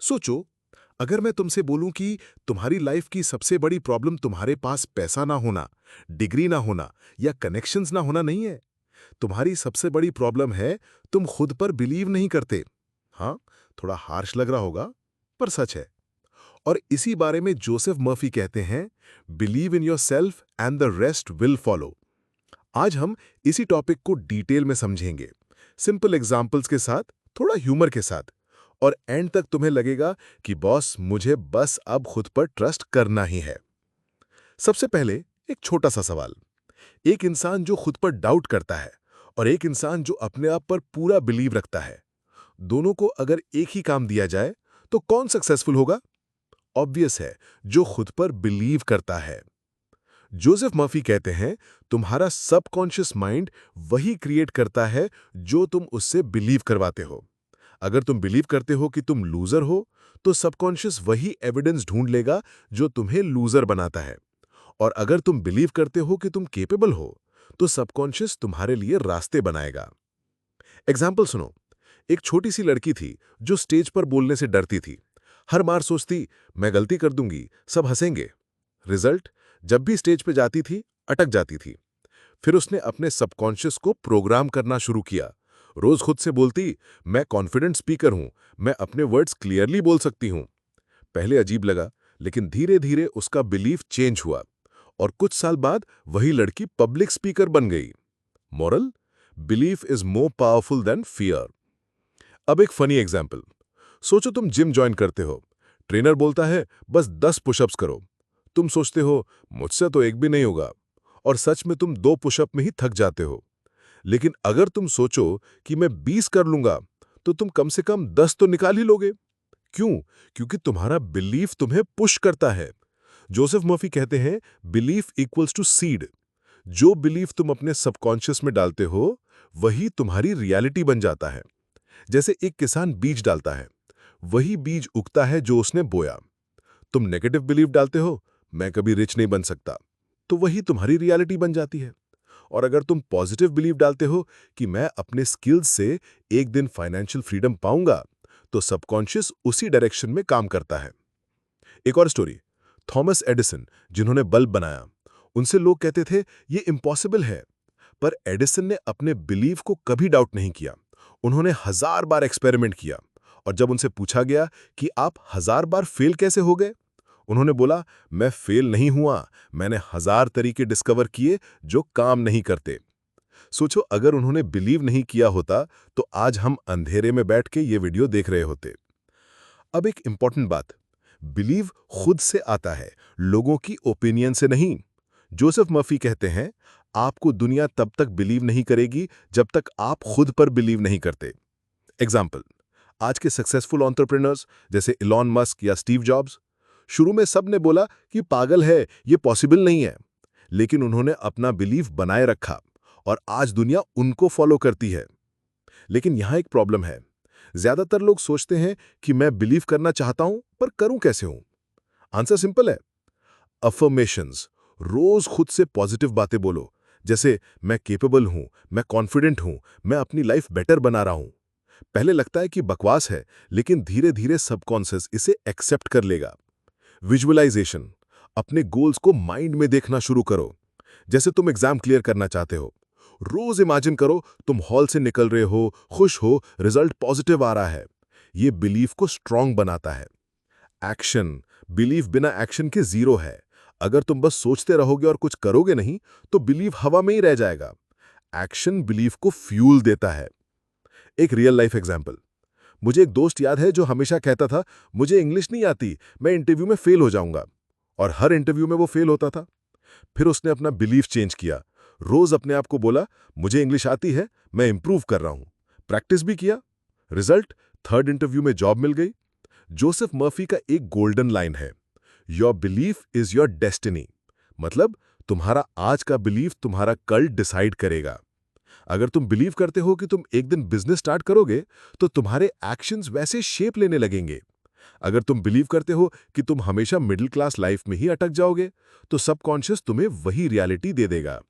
सोचो, अगर मैं तुमसे बोलूं कि तुम्हारी लाइफ की सबसे बड़ी प्रॉब्लम तुम्हारे पास पैसा ना होना, डिग्री ना होना या कनेक्शंस ना होना नहीं है। तुम्हारी सबसे बड़ी प्रॉब्लम है तुम खुद पर बिलीव नहीं करते। हाँ, थोड़ा हार्श लग रहा होगा, पर सच है। और इसी बारे में जोसेफ मर्फी कहते हैं, believe in your self and the rest will follow. आज हम इसी टॉपिक को डिटेल में समझेंगे, सिंपल एग्जाम्पल्स के साथ, थोड़ा ह्यूमर के साथ। और एंड तक तुम्हें लगेगा कि बॉस, मुझे बस अब खुद पर ट्रस्ट करना ही है। सबसे पहले एक छोटा सा सवाल। एक इंसान जो खुद पर डाउट करता है और एक इंसान जो अपने आप पर पूरा बिलीव रखता है, दोनों को अगर एक ही काम दिया जाए तो कौन सक्सेसफुल होगा? ऑब्वियस है, जो खुद पर बिलीव करता है। जोसेफ मर्फी कहते हैं, तुम्हारा सबकॉन्शियस माइंड वही क्रिएट करता है जो तुम उससे बिलीव करवाते हो। अगर तुम बिलीव करते हो कि तुम लूजर हो, तो सबकॉन्शियस वही एविडेंस ढूंढ लेगा जो तुम्हें लूजर बनाता है। और अगर तुम बिलीव करते हो कि तुम केपेबल हो, तो सबकॉन्शियस तुम्हारे लिए रास्ते बनाएगा। एग्जाम्पल सुनो। एक छोटी सी लड़की थी जो स्टेज पर बोलने से डरती थी। हर बार सोचती, मैं गलती कर दूंगी, सब हंसेंगे। रिजल्ट, जब भी स्टेज पे जाती थी, अटक जाती थी। फिर उसने अपने सबकॉन्शियस को प्रोग्राम करना शुरू किया। रोज खुद से बोलती, मैं कॉन्फिडेंट स्पीकर हूं, मैं अपने वर्ड्स क्लियरली बोल सकती हूं। पहले अजीब लगा, लेकिन धीरे धीरे उसका बिलीफ चेंज हुआ और कुछ साल बाद वही लड़की पब्लिक स्पीकर बन गई। Moral, belief is more powerful than fear. अब एक फनी एग्जाम्पल। सोचो तुम जिम ज्वाइन करते हो। ट्रेनर बोलता है, बस 10 पुशअप्स करो। तुम सोचते हो, मुझसे तो एक भी नहीं होगा। और सच में तुम 2 पुशअप में ही थक जाते हो। लेकिन अगर तुम सोचो कि मैं 20 कर लूंगा, तो तुम कम से कम 10 तो निकाल ही लोगे। क्यों? क्योंकि तुम्हारा बिलीफ तुम्हें पुश करता है। जोसेफ मर्फी कहते हैं, बिलीफ इक्वल्स टू सीड। जो बिलीफ तुम अपने सबकॉन्शियस में डालते हो, वही तुम्हारी रियलिटी बन जाता है। जैसे एक किसान बीज डालता है, वही बीज उगता है जो उसने बोया। तुम नेगेटिव बिलीफ डालते हो, मैं कभी रिच नहीं बन सकता, तो वही तुम्हारी रियलिटी बन जाती है। और अगर तुम पॉजिटिव बिलीफ डालते हो कि मैं अपने स्किल्स से एक दिन फाइनेंशियल फ्रीडम पाऊंगा, तो सबकॉन्शियस उसी डायरेक्शन में काम करता है। एक और स्टोरी। थॉमस एडिसन, जिन्होंने बल्ब बनाया, उनसे लोग कहते थे ये इम्पॉसिबल है। पर एडिसन ने अपने बिलीव को कभी डाउट नहीं किया। उन्होंने 1000 बार एक्सपेरिमेंट किया। और जब उनसे पूछा गया कि आप 1000 बार फेल कैसे हो गए, उन्होंने बोला, मैं फेल नहीं हुआ, मैंने 1000 तरीके डिस्कवर किए जो काम नहीं करते। सोचो, अगर उन्होंने बिलीव नहीं किया होता, तो आज हम अंधेरे में बैठ के ये वीडियो देख रहे होते। अब एक इंपॉर्टेंट बात, बिलीव खुद से आता है, लोगों की ओपिनियन से नहीं। जोसेफ मर्फी कहते हैं, आपको दुनिया तब तक बिलीव नहीं करेगी जब तक आप खुद पर बिलीव नहीं करते। एग्जाम्पल, आज के सक्सेसफुल एंटरप्रेन्योर्स जैसे इलॉन मस्क या स्टीव जॉब्स, शुरू में सबने बोला कि पागल है, ये पॉसिबल नहीं है। लेकिन उन्होंने अपना बिलीव बनाए रखा और आज दुनिया उनको फॉलो करती है। लेकिन यहां एक प्रॉब्लम है। ज्यादातर लोग सोचते हैं कि मैं बिलीव करना चाहता हूं, पर करूं कैसे हूं? आंसर सिंपल है, अफर्मेशंस। रोज खुद से पॉजिटिव बातें बोलो, जैसे मैं केपेबल हूं, मैं कॉन्फिडेंट हूं, मैं अपनी लाइफ बेटर बना रहा हूं। पहले लगता है कि बकवास है, लेकिन धीरे धीरे सबकॉन्शियस इसे एक्सेप्ट कर लेगा। विजुअलाइजेशन, अपने गोल्स को माइंड में देखना शुरू करो। जैसे तुम एग्जाम क्लियर करना चाहते हो, रोज इमेजिन करो तुम हॉल से निकल रहे हो, खुश हो, रिजल्ट पॉजिटिव आ रहा है। ये बिलीफ को स्ट्रांग बनाता है। एक्शन, बिलीफ बिना एक्शन के जीरो है। अगर तुम बस सोचते रहोगे और कुछ करोगे नहीं, तो बिलीफ हवा में ही रह जाएगा। एक्शन बिलीफ को फ्यूल देता है। एक रियल लाइफ एग्जाम्पल। मुझे एक दोस्त याद है जो हमेशा कहता था, मुझे इंग्लिश नहीं आती, मैं इंटरव्यू में फेल हो जाऊंगा। और हर इंटरव्यू में वो फेल होता था। फिर उसने अपना बिलीफ चेंज किया। रोज अपने आप को बोला, मुझे इंग्लिश आती है, मैं इंप्रूव कर रहा हूं। प्रैक्टिस भी किया। रिजल्ट, थर्ड इंटरव्यू में जॉब मिल गई। जोसेफ मर्फी का एक गोल्डन लाइन है, your belief is your destiny. मतलब तुम्हारा आज का बिलीफ तुम्हारा कल डिसाइड करेगा। अगर तुम बिलीव करते हो कि तुम एक दिन बिजनेस स्टार्ट करोगे, तो तुम्हारे एक्शंस वैसे शेप लेने लगेंगे। अगर तुम बिलीव करते हो कि तुम हमेशा मिडिल क्लास लाइफ में ही अटक जाओगे, तो सबकॉन्शियस तुम्हें वही रियलिटी दे देगा।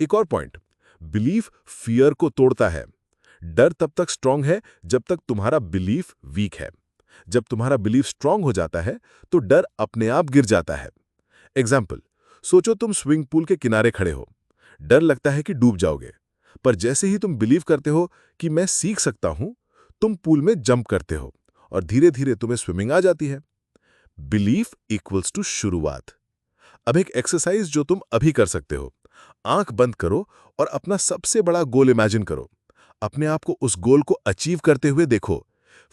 एक और पॉइंट, बिलीफ फियर को तोड़ता है। डर तब तक स्ट्रांग है जब तक तुम्हारा बिलीफ वीक है। जब तुम्हारा बिलीफ स्ट्रांग हो जाता है तो डर अपने आप गिर जाता है। एग्जाम्पल, सोचो तुम स्विमिंग पूल के किनारे खड़े हो। डर लगता है कि डूब जाओगे, पर जैसे ही तुम बिलीव करते हो कि मैं सीख सकता हूं, तुम पूल में जंप करते हो और धीरे धीरे तुम्हें स्विमिंग आ जाती है। बिलीफ इक्वल्स टू शुरुआत। अब एक एक्सरसाइज जो तुम अभी कर सकते हो। आंख बंद करो और अपना सबसे बड़ा गोल इमेजिन करो। अपने आप को उस गोल को अचीव करते हुए देखो।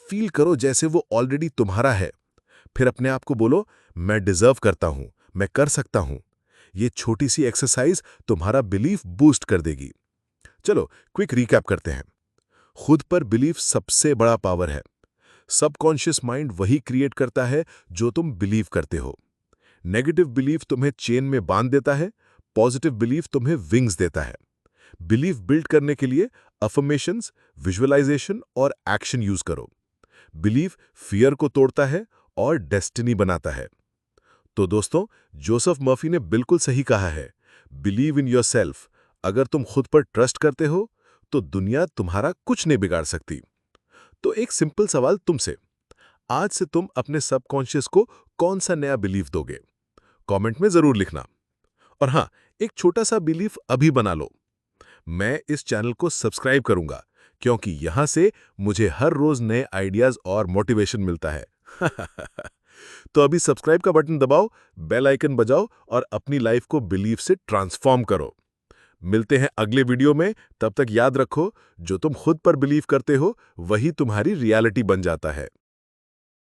फील करो जैसे वो ऑलरेडी तुम्हारा है। फिर अपने आप को बोलो, मैं डिजर्व करता हूं, मैं कर सकता हूं। ये छोटी सी एक्सरसाइज तुम्हारा बिलीफ बूस्ट कर देगी। चलो क्विक रिकैप करते हैं। खुद पर बिलीफ सबसे बड़ा पावर है। सबकॉन्शियस माइंड वही क्रिएट करता है जो तुम बिलीव करते हो। नेगेटिव बिलीफ तुम्हें चेन में बांध देता है, पॉजिटिव बिलीफ तुम्हें विंग्स देता है। बिलीफ बिल्ड करने के लिए अफर्मेशंस, विजुअलाइजेशन और एक्शन यूज करो। बिलीफ फियर को तोड़ता है और डेस्टिनी बनाता है। तो दोस्तों, जोसेफ मर्फी ने बिल्कुल सही कहा है, बिलीव इन योरसेल्फ। अगर तुम खुद पर ट्रस्ट करते हो तो दुनिया तुम्हारा कुछ नहीं बिगाड़ सकती। तो एक सिंपल सवाल तुमसे, आज से तुम अपने सबकॉन्शियस को कौन सा नया बिलीफ दोगे? कमेंट में जरूर लिखना। और हाँ, एक छोटा सा बिलीफ अभी बना लो, मैं इस चैनल को सब्सक्राइब करूंगा, क्योंकि यहां से मुझे हर रोज नए आइडियाज और मोटिवेशन मिलता है। तो अभी सब्सक्राइब का बटन दबाओ, बेल आइकन बजाओ और अपनी लाइफ को बिलीफ से ट्रांसफॉर्म करो। मिलते हैं अगले वीडियो में। तब तक याद रखो, जो तुम खुद पर बिलीव करते हो वही तुम्हारी रियलिटी बन जाता है।